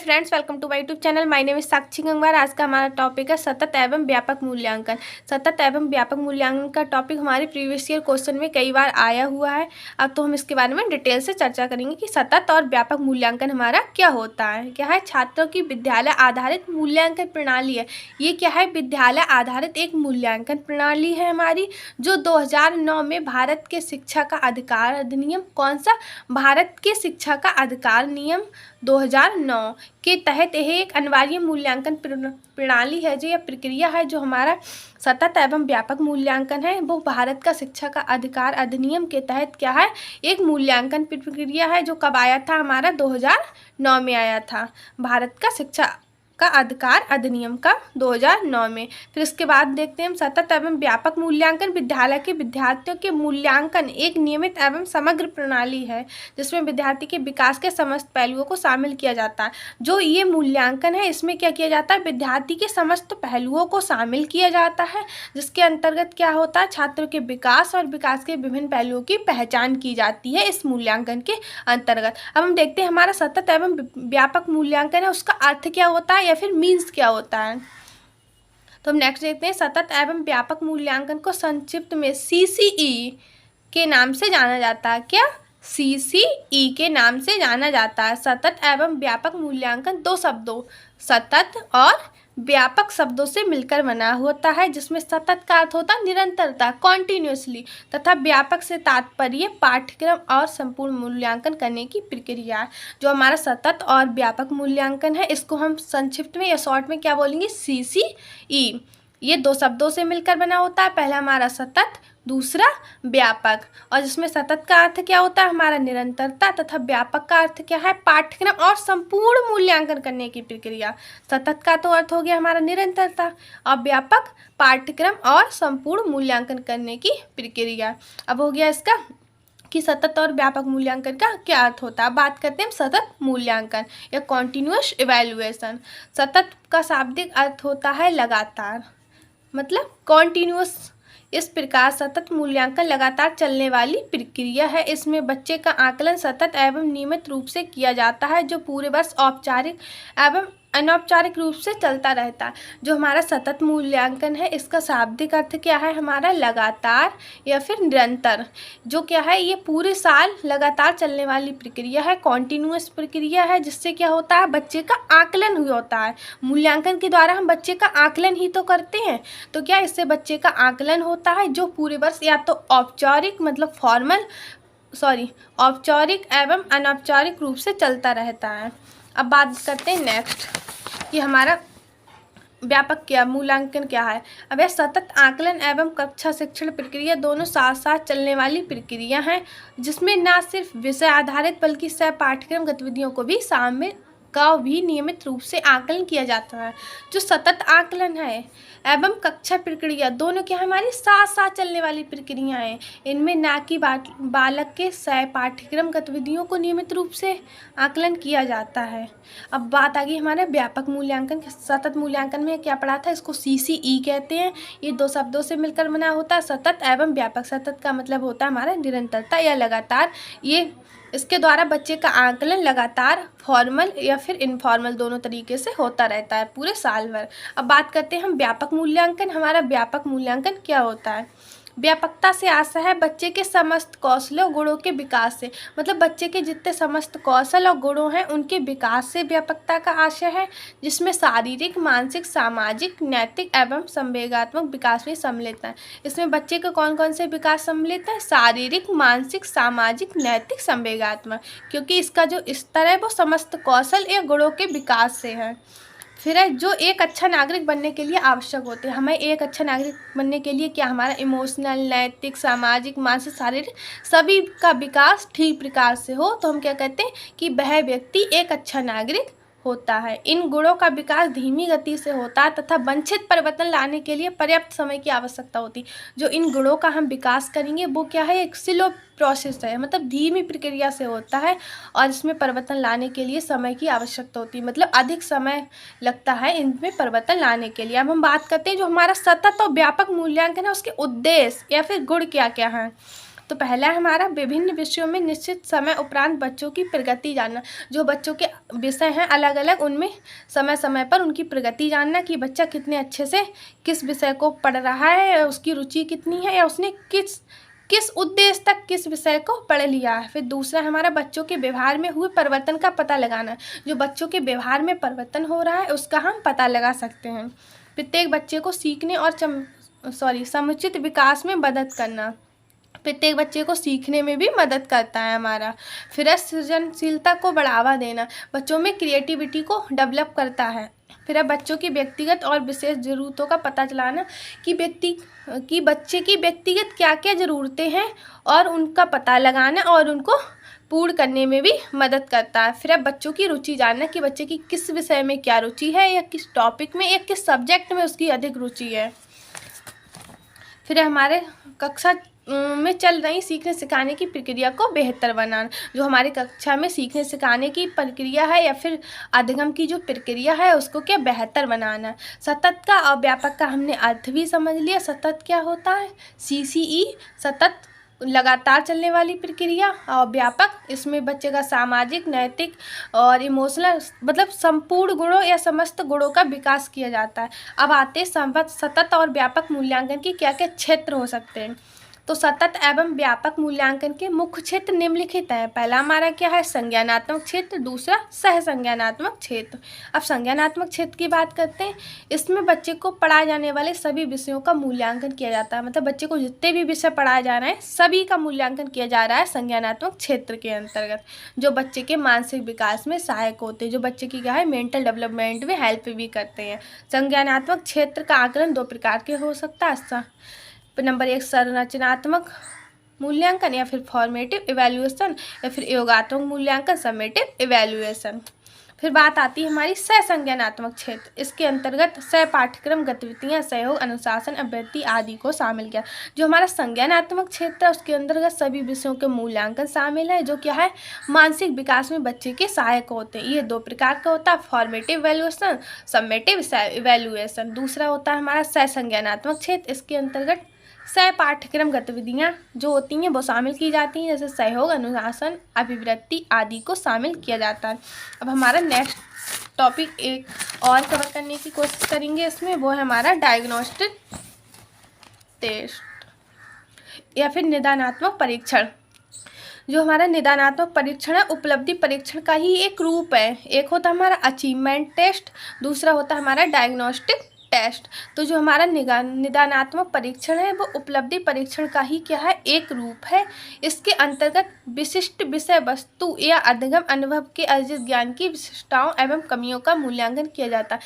Friends, welcome to my YouTube channel. My name is Sakshi Gangwar. आज का हमारा टॉपिक है सतत एवं व्यापक मूल्यांकन। सतत एवं व्यापक मूल्यांकन का टॉपिक हमारे प्रीवियस ईयर क्वेश्चन में कई बार आया हुआ है। अब तो हम इसके बारे में डिटेल से चर्चा करेंगे कि सतत और व्यापक मूल्यांकन हमारा क्या होता है। क्या है? छात्रों की विद्यालय आधारित मूल्यांकन प्रणाली है। ये क्या है? विद्यालय आधारित एक मूल्यांकन प्रणाली है हमारी, जो 2009 में भारत के शिक्षा का अधिकार अधिनियम, कौन सा? भारत के शिक्षा का अधिकार नियम 2009 के तहत यह एक अनिवार्य मूल्यांकन प्रणाली है, जो यह प्रक्रिया है जो हमारा सतत एवं व्यापक मूल्यांकन है, वो भारत का शिक्षा का अधिकार अधिनियम के तहत क्या है? एक मूल्यांकन प्रक्रिया है, जो कब आया था? हमारा 2009 में आया था, भारत का शिक्षा का अधिकार अधिनियम का 2009 में। फिर इसके बाद देखते हैं हम सतत एवं व्यापक मूल्यांकन। विद्यालय के विद्यार्थियों के मूल्यांकन एक नियमित एवं समग्र प्रणाली है, जिसमें विद्यार्थी के विकास के समस्त पहलुओं को शामिल किया जाता है। जो ये मूल्यांकन है, इसमें क्या किया जाता है? विद्यार्थी के समस्त पहलुओं को शामिल किया जाता है, जिसके अंतर्गत क्या होता है? छात्रों के विकास और विकास के विभिन्न पहलुओं की पहचान की जाती है इस मूल्यांकन के अंतर्गत। अब हम देखते हैं हमारा सतत एवं व्यापक मूल्यांकन है, उसका अर्थ क्या होता है या फिर मीन्स क्या होता है। तो हम नेक्स्ट देखते हैं सतत एवं व्यापक मूल्यांकन को संक्षिप्त में CCE के नाम से जाना जाता है। क्या? CCE के नाम से जाना जाता है। सतत एवं व्यापक मूल्यांकन दो शब्दों, सतत और व्यापक शब्दों से मिलकर बना होता है, जिसमें सतत का अर्थ होता है निरंतरता, कॉन्टिन्यूसली, तथा व्यापक से तात्पर्य पाठ्यक्रम और संपूर्ण मूल्यांकन करने की प्रक्रिया है। जो हमारा सतत और व्यापक मूल्यांकन है, इसको हम संक्षिप्त में या शॉर्ट में क्या बोलेंगे? CCE। ये दो शब्दों से मिलकर बना होता है, पहला हमारा सतत, दूसरा व्यापक। और जिसमें सतत का अर्थ क्या होता है? हमारा निरंतरता, तथा व्यापक का अर्थ क्या है? पाठ्यक्रम और संपूर्ण मूल्यांकन करने की प्रक्रिया। सतत का तो अर्थ हो गया हमारा निरंतरता, और व्यापक पाठ्यक्रम और संपूर्ण मूल्यांकन करने की प्रक्रिया। अब हो गया इसका कि सतत और व्यापक मूल्यांकन का क्या अर्थ होता है। बात करते हैं हम सतत मूल्यांकन या कॉन्टिन्यूअस इवैल्यूएशन। सतत का शाब्दिक अर्थ होता है लगातार, मतलब कॉन्टिन्यूअस। इस प्रकार सतत मूल्यांकन लगातार चलने वाली प्रक्रिया है। इसमें बच्चे का आकलन सतत एवं नियमित रूप से किया जाता है, जो पूरे वर्ष औपचारिक एवं अनौपचारिक रूप से चलता रहता है। जो हमारा सतत मूल्यांकन है, इसका शाब्दिक अर्थ क्या है? हमारा लगातार या फिर निरंतर। जो क्या है? ये पूरे साल लगातार चलने वाली प्रक्रिया है, कॉन्टिन्यूअस प्रक्रिया है, जिससे क्या होता है? बच्चे का आकलन हुआ होता है। मूल्यांकन के द्वारा हम बच्चे का आकलन ही तो करते हैं, तो क्या इससे बच्चे का आकलन होता है, जो पूरे वर्ष या तो औपचारिक मतलब औपचारिक एवं अनौपचारिक रूप से चलता रहता है। अब बात करते हैं नेक्स्ट कि हमारा व्यापक क्या मूल्यांकन क्या है। अब यह सतत आकलन एवं कक्षा शिक्षण प्रक्रिया दोनों साथ साथ चलने वाली प्रक्रिया है, जिसमें न सिर्फ विषय आधारित बल्कि सह पाठ्यक्रम गतिविधियों को भी शामिल का भी नियमित रूप से आकलन किया जाता है। जो सतत आकलन है एवं कक्षा प्रक्रिया दोनों क्या हमारी साथ साथ चलने वाली प्रक्रियाएं। इनमें ना कि बालक के सह पाठ्यक्रम गतिविधियों को नियमित रूप से आकलन किया जाता है। अब बात आ गई हमारे व्यापक मूल्यांकन। सतत मूल्यांकन में क्या पढ़ा था? इसको CCE कहते हैं। ये दो शब्दों से मिलकर बना होता है, सतत एवं व्यापक। सतत का मतलब होता है हमारा निरंतरता या लगातार। ये इसके द्वारा बच्चे का आकलन लगातार फॉर्मल या फिर इनफॉर्मल दोनों तरीके से होता रहता है पूरे साल भर। अब बात करते हैं हम व्यापक मूल्यांकन। हमारा व्यापक मूल्यांकन क्या होता है? व्यापकता से आशा है बच्चे के समस्त कौशल और गुणों के विकास से, मतलब बच्चे के जितने समस्त कौशल और गुणों हैं उनके विकास से व्यापकता का आशय है, जिसमें शारीरिक, मानसिक, सामाजिक, नैतिक एवं संवेगात्मक विकास भी सम्मिलित है। इसमें बच्चे का कौन कौन से विकास सम्मिलित है? शारीरिक, मानसिक, सामाजिक, नैतिक, संवेगात्मक, क्योंकि इसका जो स्तर है वो समस्त कौशल या गुणों के विकास से है। फिर है जो एक अच्छा नागरिक बनने के लिए आवश्यक होते हैं। हमें एक अच्छा नागरिक बनने के लिए क्या? हमारा इमोशनल, नैतिक, सामाजिक, मानसिक, शारीरिक सभी का विकास ठीक प्रकार से हो, तो हम क्या कहते हैं कि वह व्यक्ति एक अच्छा नागरिक होता है। इन गुणों का विकास धीमी गति से होता है तथा वांछित परिवर्तन लाने के लिए पर्याप्त समय की आवश्यकता होती है। जो इन गुणों का हम विकास करेंगे वो क्या है? एक स्लो प्रोसेस है, मतलब धीमी प्रक्रिया से होता है, और इसमें परिवर्तन लाने के लिए समय की आवश्यकता होती है, मतलब अधिक समय लगता है इनमें परिवर्तन लाने के लिए। अब हम बात करते हैं जो हमारा सतत और व्यापक मूल्यांकन है, उसके उद्देश्य या फिर गुण क्या क्या हैं। तो पहला है हमारा विभिन्न विषयों में निश्चित समय उपरांत बच्चों की प्रगति जानना। जो बच्चों के विषय हैं अलग अलग, उनमें समय समय पर उनकी प्रगति जानना कि बच्चा कितने अच्छे से किस विषय को पढ़ रहा है, उसकी रुचि कितनी है, या उसने किस उद्देश्य तक किस विषय को पढ़ लिया है। फिर दूसरा हमारा बच्चों के व्यवहार में हुए परिवर्तन का पता लगाना। जो बच्चों के व्यवहार में परिवर्तन हो रहा है उसका हम पता लगा सकते हैं। प्रत्येक बच्चे को सीखने और समुचित विकास में मदद करना। प्रत्येक बच्चे को सीखने में भी मदद करता है हमारा। फिर सृजनशीलता को बढ़ावा देना, बच्चों में क्रिएटिविटी को डेवलप करता है। फिर बच्चों की व्यक्तिगत और विशेष ज़रूरतों का पता चलाना कि बच्चे की व्यक्तिगत क्या क्या ज़रूरतें हैं और उनका पता लगाना और उनको पूर्ण करने में भी मदद करता है। फिर बच्चों की रुचि जानना कि बच्चे की किस विषय में क्या रुचि है, या किस टॉपिक में या किस सब्जेक्ट में उसकी अधिक रुचि है। फिर हमारे कक्षा में चल रही सीखने सिखाने की प्रक्रिया को बेहतर बनाना। जो हमारी कक्षा में सीखने सिखाने की प्रक्रिया है या फिर अधिगम की जो प्रक्रिया है उसको क्या बेहतर बनाना। सतत का और व्यापक का हमने अर्थ भी समझ लिया। सतत क्या होता है, CCE सतत लगातार चलने वाली प्रक्रिया, और व्यापक इसमें बच्चे का सामाजिक, नैतिक और इमोशनल मतलब संपूर्ण गुणों या समस्त गुणों का विकास किया जाता है। अब आते सतत और व्यापक मूल्यांकन के क्या क्या क्षेत्र हो सकते हैं। तो सतत एवं व्यापक मूल्यांकन के मुख्य क्षेत्र निम्नलिखित हैं। पहला हमारा क्या है, संज्ञानात्मक क्षेत्र। दूसरा सह संज्ञानात्मक क्षेत्र। अब संज्ञानात्मक क्षेत्र की बात करते हैं। इसमें बच्चे को पढ़ाए जाने वाले सभी विषयों का मूल्यांकन किया जाता है। मतलब बच्चे को जितने भी विषय पढ़ाए जा रहे हैं सभी का मूल्यांकन किया जा रहा है संज्ञानात्मक क्षेत्र के अंतर्गत, जो बच्चे के मानसिक विकास में सहायक होते हैं, जो बच्चे की क्या है मेंटल डेवलपमेंट में हेल्प भी करते हैं। संज्ञानात्मक क्षेत्र का आकलन दो प्रकार के हो सकता है। नंबर 1 संरचनात्मक मूल्यांकन या फिर फॉर्मेटिव इवैल्यूएशन, या फिर योगात्मक मूल्यांकन समेटिव इवैल्यूएशन। फिर बात आती है हमारी सह संज्ञानात्मक क्षेत्र। इसके अंतर्गत सह पाठ्यक्रम गतिविधियाँ, सहयोग, अनुशासन, अभ्यर्थी आदि को शामिल किया। जो हमारा संज्ञानात्मक क्षेत्र है उसके अंतर्गत सभी विषयों के मूल्यांकन शामिल है, जो क्या है मानसिक विकास में बच्चे के सहायक होते हैं। ये दो प्रकार का होता है, फॉर्मेटिव इवैल्यूएशन, समेटिव इवैल्यूएशन। दूसरा होता है हमारा सह संज्ञानात्मक क्षेत्र। इसके अंतर्गत सह पाठ्यक्रम गतिविधियाँ जो होती हैं वो शामिल की जाती हैं, जैसे सहयोग, अनुशासन, अभिवृत्ति आदि को शामिल किया जाता है। अब हमारा नेक्स्ट टॉपिक एक और कवर करने की कोशिश करेंगे इसमें, वो है हमारा डायग्नोस्टिक टेस्ट या फिर निदानात्मक परीक्षण। जो हमारा निदानात्मक परीक्षण है उपलब्धि परीक्षण का ही एक रूप है। एक होता है हमारा अचीवमेंट टेस्ट, दूसरा होता है हमारा डायग्नोस्टिक टेस्ट। तो जो हमारा निदानात्मक परीक्षण है वो उपलब्धि परीक्षण का ही क्या है एक रूप है। इसके अंतर्गत विशिष्ट विषय वस्तु या अधिगम अनुभव के अर्जित ज्ञान की विशिष्टताओं एवं कमियों का मूल्यांकन किया जाता है।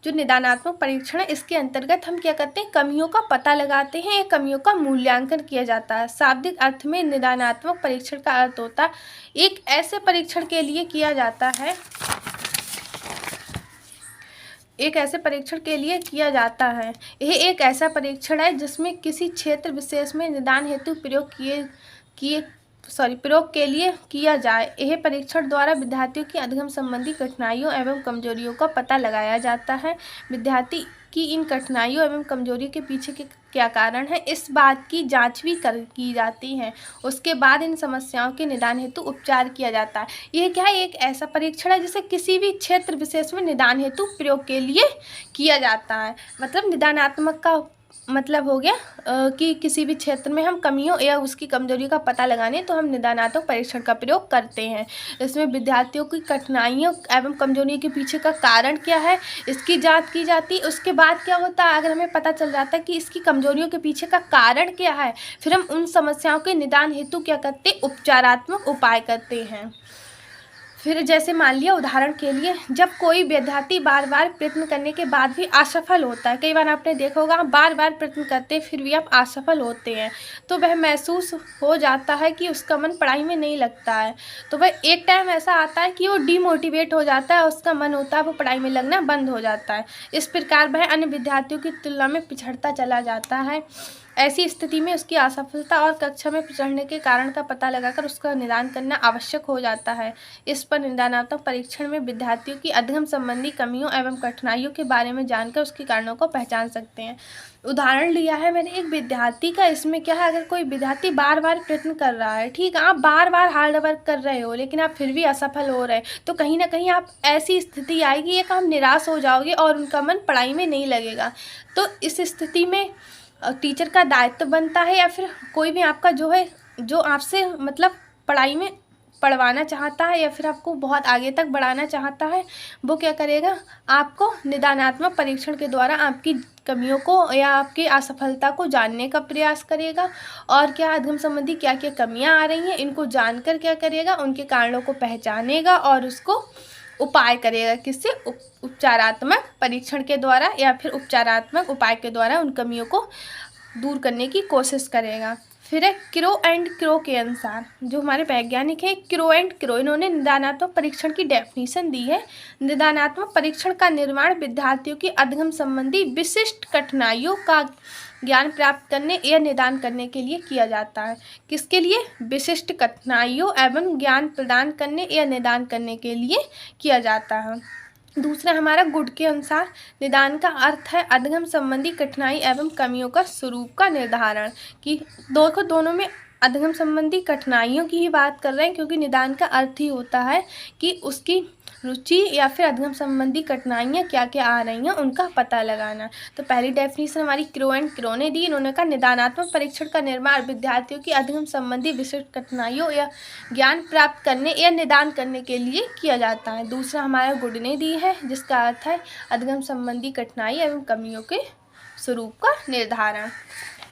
जो निदानात्मक परीक्षण है इसके अंतर्गत हम क्या करते हैं, कमियों का पता लगाते हैं या कमियों का मूल्यांकन किया जाता है। शाब्दिक अर्थ में निदानात्मक परीक्षण का अर्थ होता है एक ऐसे परीक्षण के लिए किया जाता है, एक ऐसे परीक्षण के लिए किया जाता है। यह एक ऐसा परीक्षण है जिसमें किसी क्षेत्र विशेष में निदान हेतु प्रयोग के लिए किया जाए। यह परीक्षण द्वारा विद्यार्थियों की अधिगम संबंधी कठिनाइयों एवं कमजोरियों का पता लगाया जाता है। विद्यार्थी की इन कठिनाइयों एवं कमजोरियों के पीछे के क्या कारण है इस बात की जांच भी की जाती है। उसके बाद इन समस्याओं के निदान हेतु उपचार किया जाता है। यह क्या है, एक ऐसा परीक्षण है जिसे किसी भी क्षेत्र विशेष में निदान हेतु प्रयोग के लिए किया जाता है। मतलब निदानात्मक का मतलब हो गया कि किसी भी क्षेत्र में हम कमियों या उसकी कमजोरियों का पता लगाने तो हम निदानात्मक परीक्षण का प्रयोग करते हैं। इसमें विद्यार्थियों की कठिनाइयों एवं कमजोरियों के पीछे का कारण क्या है इसकी जांच की जाती है। उसके बाद क्या होता है, अगर हमें पता चल जाता है कि इसकी कमजोरियों के पीछे का कारण क्या है, फिर हम उन समस्याओं के निदान हेतु क्या करते हैं, उपचारात्मक उपाय करते हैं। फिर जैसे मान लिया उदाहरण के लिए, जब कोई विद्यार्थी बार बार प्रयत्न करने के बाद भी असफल होता है, कई बार आपने देखा होगा बार बार प्रयत्न करते हैं फिर भी आप असफल होते हैं, तो वह महसूस हो जाता है कि उसका मन पढ़ाई में नहीं लगता है। तो वह एक टाइम ऐसा आता है कि वो डीमोटिवेट हो जाता है, उसका मन होता है वो पढ़ाई में लगना बंद हो जाता है। इस प्रकार वह अन्य विद्यार्थियों की तुलना में पिछड़ता चला जाता है। ऐसी स्थिति में उसकी असफलता और कक्षा में चढ़ने के कारण का पता लगाकर उसका निदान करना आवश्यक हो जाता है। इस पर निदानात्मक परीक्षण में विद्यार्थियों की अध्ययन संबंधी कमियों एवं कठिनाइयों के बारे में जानकर उसके कारणों को पहचान सकते हैं। उदाहरण लिया है मैंने एक विद्यार्थी का। इसमें क्या है, अगर कोई विद्यार्थी बार बार प्रयत्न कर रहा है, ठीक है, आप बार बार हार्ड वर्क कर रहे हो लेकिन आप फिर भी असफल हो रहे हैं, तो कहीं ना कहीं आप ऐसी स्थिति आएगी, एक आप निराश हो जाओगे और उनका मन पढ़ाई में नहीं लगेगा। तो इस स्थिति में टीचर का दायित्व बनता है, या फिर कोई भी आपका जो है, जो आपसे मतलब पढ़ाई में पढ़वाना चाहता है या फिर आपको बहुत आगे तक बढ़ाना चाहता है, वो क्या करेगा, आपको निदानात्मक परीक्षण के द्वारा आपकी कमियों को या आपकी असफलता को जानने का प्रयास करेगा। और क्या अध्ययन संबंधी क्या क्या कमियां आ रही हैं, इनको जानकर क्या करेगा, उनके कारणों को पहचानेगा और उसको उपाय करेगा। किससे? उपचारात्मक परीक्षण के द्वारा या फिर उपचारात्मक उपाय के द्वारा उन कमियों को दूर करने की कोशिश करेगा। फिर है क्रो एंड क्रो के अनुसार, जो हमारे वैज्ञानिक हैं क्रो एंड क्रो, इन्होंने निदानात्मक परीक्षण की डेफिनेशन दी है। निदानात्मक परीक्षण का निर्माण विद्यार्थियों की अध्ययन संबंधी विशिष्ट कठिनाइयों का ज्ञान प्राप्त करने या निदान करने के लिए किया जाता है। किसके लिए? विशिष्ट कठिनाइयों एवं ज्ञान प्रदान करने या निदान करने के लिए किया जाता है। दूसरा हमारा गुड के अनुसार, निदान का अर्थ है अध्ययन संबंधी कठिनाई एवं कमियों का स्वरूप का निर्धारण। कि दोनों में अध्ययन संबंधी कठिनाइयों की ही बात कर रहे हैं, क्योंकि निदान का अर्थ ही होता है कि उसकी रुचि या फिर अध्ययन संबंधी कठिनाइयाँ क्या क्या आ रही हैं उनका पता लगाना। तो पहली डेफिनेशन हमारी क्रो एंड क्रो ने दी। इन्होंने कहा निदानात्मक परीक्षण का निर्माण विद्यार्थियों की अध्ययन संबंधी विशिष्ट कठिनाइयों या ज्ञान प्राप्त करने या निदान करने के लिए किया जाता है। दूसरा हमारा गुड ने दी है, जिसका अर्थ है अध्ययन संबंधी कठिनाई एवं कमियों के स्वरूप का निर्धारण।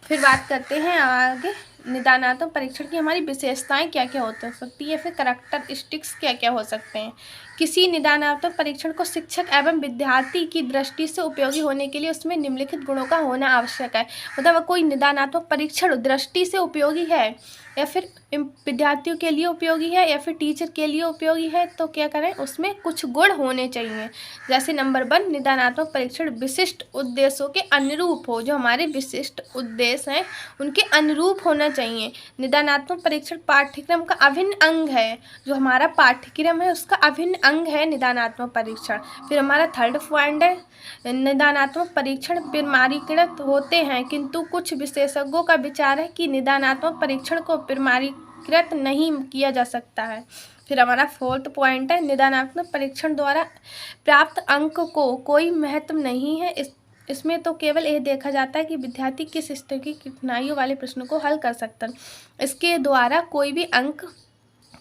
फिर बात करते हैं आगे, निदानात्मक परीक्षण की हमारी विशेषताएं क्या क्या हो सकती है, फिर करैक्टरिस्टिक्स क्या क्या हो सकते हैं। किसी निदानात्मक परीक्षण को शिक्षक एवं विद्यार्थी की दृष्टि से उपयोगी होने के लिए उसमें निम्नलिखित गुणों का होना आवश्यक है। मतलब कोई निदानात्मक परीक्षण दृष्टि से उपयोगी है या फिर विद्यार्थियों के लिए उपयोगी है या फिर टीचर के लिए उपयोगी है, तो क्या करें, उसमें कुछ गुण होने चाहिए। जैसे नंबर 1, निदानात्मक परीक्षण विशिष्ट उद्देश्यों के अनुरूप हो। जो हमारे विशिष्ट उद्देश्य हैं उनके अनुरूप होना चाहिए। निदानात्मक परीक्षण पाठ्यक्रम का अभिन्न अंग है। जो हमारा पाठ्यक्रम है उसका अभिन्न अंग है निदानात्मक परीक्षण। फिर हमारा थर्ड पॉइंट है, निदानात्मक परीक्षण प्रमाणीकृत होते हैं, किंतु कुछ विशेषज्ञों का विचार है कि निदानात्मक परीक्षण को प्रमाणीकृत नहीं किया जा सकता है। फिर हमारा फोर्थ पॉइंट है, निदानात्मक परीक्षण द्वारा प्राप्त अंक को कोई महत्व नहीं है। इसमें तो केवल ये देखा जाता है कि विद्यार्थी किस स्तर की कठिनाइयों वाले प्रश्नों को हल कर सकता है। इसके द्वारा कोई भी अंक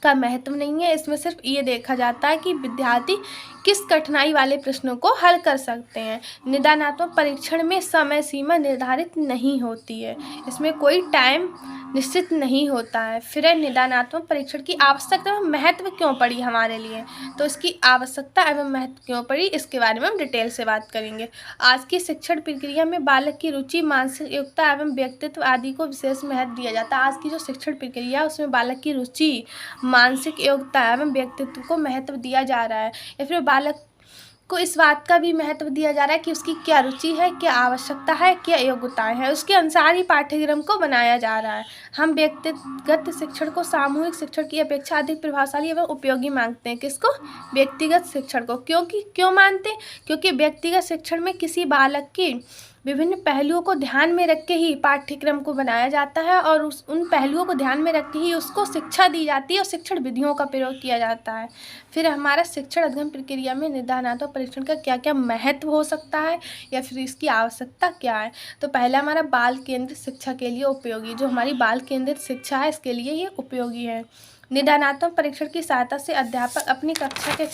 का महत्व नहीं है। इसमें सिर्फ ये देखा जाता है कि विद्यार्थी किस कठिनाई वाले प्रश्नों को हल कर सकते हैं। निदानात्मक परीक्षण में समय सीमा निर्धारित नहीं होती है। इसमें कोई टाइम निश्चित नहीं होता है। फिर निदानात्मक परीक्षण की आवश्यकता एवं महत्व क्यों पड़ी हमारे लिए, तो इसकी आवश्यकता एवं महत्व क्यों पड़ी, इसके बारे में हम डिटेल से बात करेंगे। आज की शिक्षण प्रक्रिया में बालक की रुचि, मानसिक योग्यता एवं व्यक्तित्व आदि को विशेष महत्व दिया जाता है। आज की जो शिक्षण प्रक्रिया है उसमें बालक की रुचि, मानसिक योग्यता एवं व्यक्तित्व को महत्व दिया जा रहा है, या फिर बालक को इस बात का भी महत्व दिया जा रहा है कि उसकी क्या रुचि है, क्या आवश्यकता है, क्या योग्यताएं हैं, उसके अनुसार ही पाठ्यक्रम को बनाया जा रहा है। हम व्यक्तिगत शिक्षण को सामूहिक शिक्षण की अपेक्षा अधिक प्रभावशाली एवं उपयोगी मानते हैं। किसको? व्यक्तिगत शिक्षण को। क्यों मानते हैं? क्योंकि व्यक्तिगत शिक्षण में किसी बालक की विभिन्न पहलुओं को ध्यान में रख के ही पाठ्यक्रम को बनाया जाता है और उन पहलुओं को ध्यान में रख के ही उसको शिक्षा दी जाती है और शिक्षण विधियों का प्रयोग किया जाता है। फिर हमारा शिक्षण अध्ययन प्रक्रिया में निदानात्मक परीक्षण का क्या क्या महत्व हो सकता है या फिर इसकी आवश्यकता क्या है। तो पहला हमारा बाल केंद्रित शिक्षा के लिए उपयोगी। जो हमारी बाल केंद्रित शिक्षा है इसके लिए ये उपयोगी है। निदानात्मक परीक्षण की सहायता से अध्यापक अपनी कक्षा के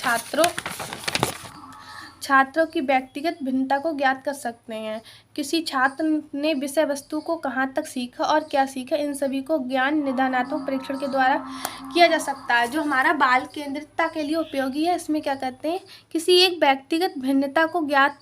छात्रों की व्यक्तिगत भिन्नता को ज्ञात कर सकते हैं। किसी छात्र ने विषय वस्तु को कहाँ तक सीखा और क्या सीखा, इन सभी को ज्ञान निदानात्मक परीक्षण के द्वारा किया जा सकता है। जो हमारा बाल केंद्रितता के लिए उपयोगी है, इसमें क्या करते हैं, किसी एक व्यक्तिगत भिन्नता को ज्ञात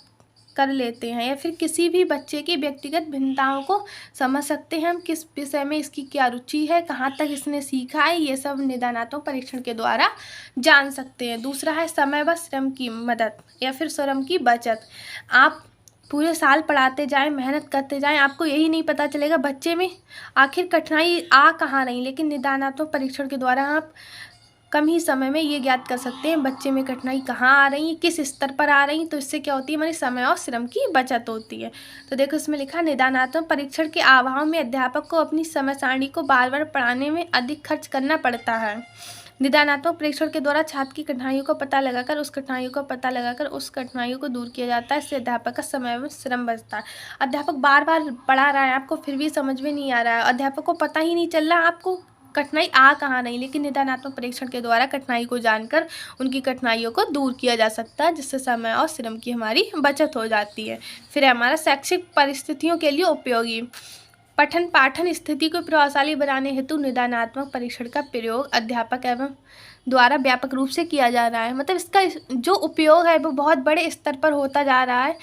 कर लेते हैं या फिर किसी भी बच्चे की व्यक्तिगत भिन्नताओं को समझ सकते हैं। हम किस विषय में इसकी क्या रुचि है, कहाँ तक इसने सीखा है, ये सब निदानात्मक परीक्षण के द्वारा जान सकते हैं। दूसरा है समय व श्रम की मदद या फिर श्रम की बचत। आप पूरे साल पढ़ाते जाएं, मेहनत करते जाएं, आपको यही नहीं पता चलेगा बच्चे में आखिर कठिनाई आ कहाँ रही। लेकिन निदानात्मक परीक्षण के द्वारा आप कम ही समय में ये ज्ञात कर सकते हैं बच्चे में कठिनाई कहाँ आ रही है, किस स्तर पर आ रही है। तो इससे क्या होती है, हमारी समय और श्रम की बचत होती है। तो देखो इसमें लिखा, निदानात्मक परीक्षण के अभाव में अध्यापक को अपनी समय सारणी को बार बार पढ़ाने में अधिक खर्च करना पड़ता है। निदानात्मक परीक्षण के द्वारा छात्र की कठिनाइयों को पता लगाकर उस कठिनाइयों को दूर किया जाता है। इससे अध्यापक का समय एवं श्रम बचता है। अध्यापक बार बार पढ़ा रहा है, आपको फिर भी समझ में नहीं आ रहा है, अध्यापक को पता ही नहीं चल रहा आपको कठिनाई आ कहाँ नहीं, लेकिन निदानात्मक परीक्षण के द्वारा कठिनाई को जानकर उनकी कठिनाइयों को दूर किया जा सकता है, जिससे समय और श्रम की हमारी बचत हो जाती है। फिर हमारा शैक्षिक परिस्थितियों के लिए उपयोगी पठन पाठन स्थिति को प्रभावशाली बनाने हेतु निदानात्मक परीक्षण का प्रयोग अध्यापक एवं द्वारा व्यापक रूप से किया जा रहा है। मतलब इसका जो उपयोग है वो बहुत बड़े स्तर पर होता जा रहा है।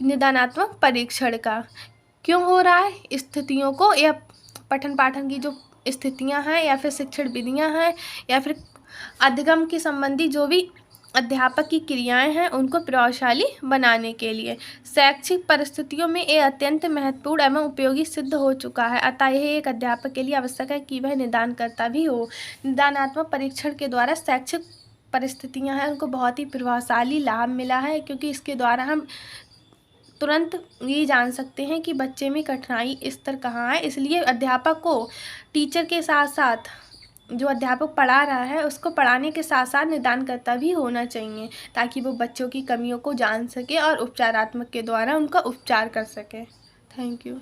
निदानात्मक परीक्षण का क्यों हो रहा है, स्थितियों को या पठन पाठन की जो स्थितियां हैं या फिर शिक्षण विधियां हैं या फिर अधिगम के संबंधी जो भी अध्यापक की क्रियाएं हैं उनको प्रभावशाली बनाने के लिए शैक्षिक परिस्थितियों में ये अत्यंत महत्वपूर्ण एवं उपयोगी सिद्ध हो चुका है। अतः यह एक अध्यापक के लिए आवश्यक है कि वह निदानकर्ता भी हो। निदानात्मक परीक्षण के द्वारा शैक्षिक परिस्थितियां हैं उनको बहुत ही प्रभावशाली लाभ मिला है, क्योंकि इसके द्वारा हम तुरंत ये जान सकते हैं कि बच्चे में कठिनाई स्तर कहाँ है। इसलिए अध्यापक को टीचर के साथ साथ जो अध्यापक पढ़ा रहा है उसको पढ़ाने के साथ साथ निदानकर्ता भी होना चाहिए, ताकि वो बच्चों की कमियों को जान सके और उपचारात्मक के द्वारा उनका उपचार कर सके। Thank you.